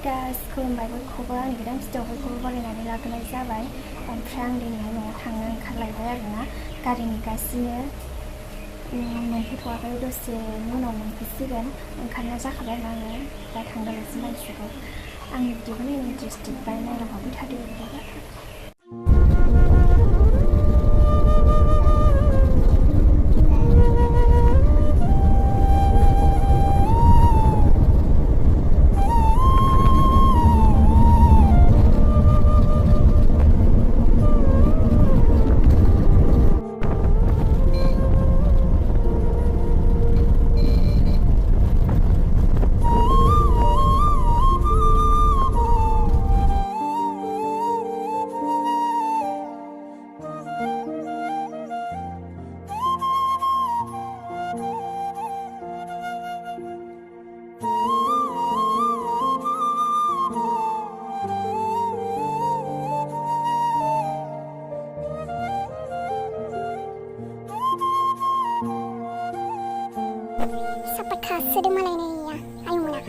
खुलुमबाय बयखौबो आंनि गोदान भिडिअफोरखौबो बरायनानै लाग्रोनाय जाबाय। ओमफ्राय आं दिनैहाय न'आव थांनो ओंखारलायबाय आरोना गारि नेगासिनो मोनफैथ'वाखै दसेनि उनाव मोनफैसिगोन ओंखारनाय जाखाबाय आरो आङो दा थांगासिनो मानसिखौ आंनि भिडिअखौ नायनो इन्टारेस्टेडबा नायलांबाय थादो। Sedang malah ini ya, ayo mana?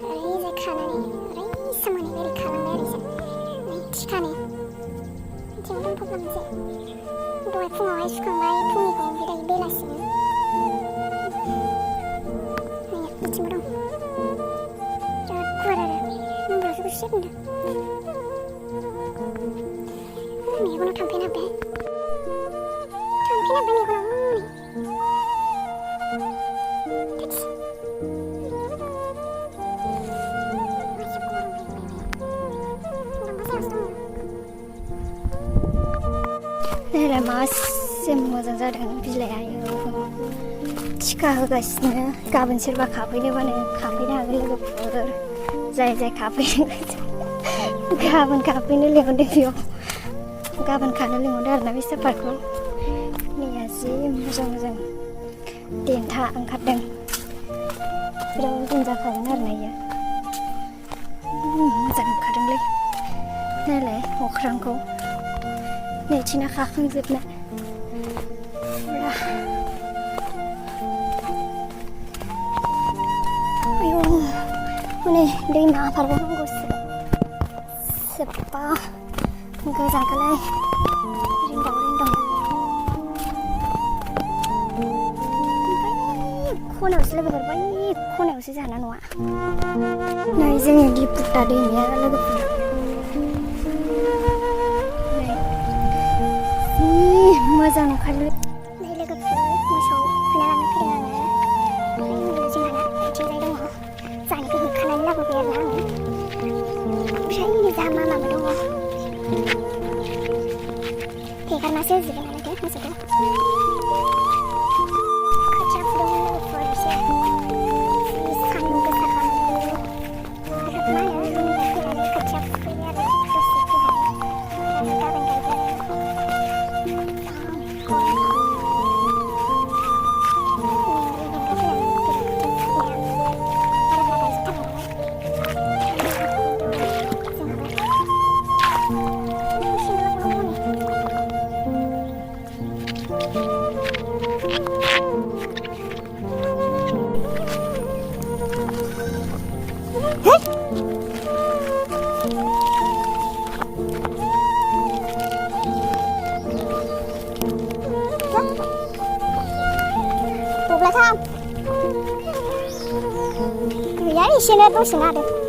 Ini kanan ini, ini sama nih dari kanan dari sana. Ini cikan nih, jangan problem sih. Dua pungai suka main pungi kau tidak belas ini. Nih, itu cuma dong. Jangan keluar ada, nggak suka sih nih. Nih, aku nak campaign apa? Campaign apa nih kalau nih? Nela masih मोजां जादों बिलाइआ टिका होगासिनो गाबोन सोरबा खाफैनोबानो खाफैनो हागोन लोगोफोर जाय खाफैनो गाबोन खाफैनो लिंहरदों बेयाव गाबोन खानो लिंहरदों आरोना बे साफारखौ नैया जि मोजां देन्था ओंखारदों बिराद मोजां जाखागोन आरोना इयो मोजां ओंखारदोंलै नायलाय अख्रांखौ नैथिना खाखांजोबनाय आयौ हनै दैमा बारबावनांगौसो जोब्बा गोजानखालाय रिंदाव खनायावसो लोगोफोर बै खनायावसो जाना नङा नै जोंनि दिपुटा दैमाया लोगोफोर मोजां नुखायो नै लोगोफोर मोसौ होना लांनो फैदों आङो ओमफ्राय जोंहाना आथिंजाय दङ जानिखौ होखानानै लाबोबाय आरोना आङो ओमफ्राय जा मामाबो दङ हेगारनासो होजोबबाय नालाय मोसौखौ खोथिया फुदोंमोन लोगोफोर एसे सान्दुं गोसा खालामदों मा होनो रुनिफ्राय फैनानै खोथिया फुफैबाय आरो दसे फैनानै गाबोन गायगोन Gửi giấy xin lên bố xin ra được